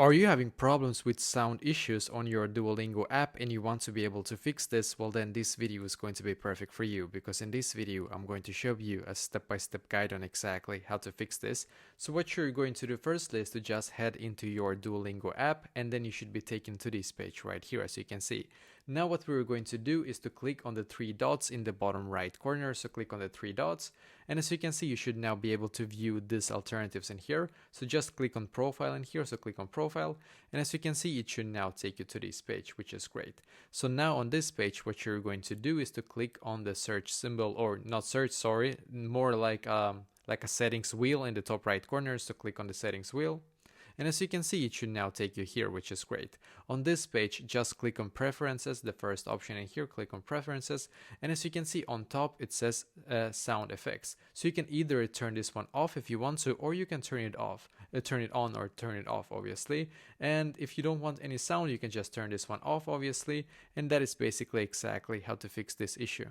Are you having problems with sound issues on your Duolingo app and you want to be able to fix this? Well, then this video is going to be perfect for you, because in this video I'm going to show you a step-by-step guide on exactly how to fix this. So what you're going to do firstly is to just head into your Duolingo app, and then you should be taken to this page right here, as you can see. Now what we're going to do is to click on the three dots in the bottom right corner. So click on the three dots, and as you can see, you should now be able to view these alternatives in here. So just click on profile in here. So click on profile, and as you can see, it should now take you to this page, which is great. So now on this page, what you're going to do is to click on the search symbol, or not search, sorry, more like a settings wheel in the top right corner. So click on the settings wheel. And as you can see, it should now take you here, which is great. On this page, just click on preferences, the first option in here, click on preferences. And as you can see on top, it says sound effects. So you can either turn this one off if you want to, or you can turn it off, turn it on or turn it off, obviously. And if you don't want any sound, you can just turn this one off, obviously. And that is basically exactly how to fix this issue.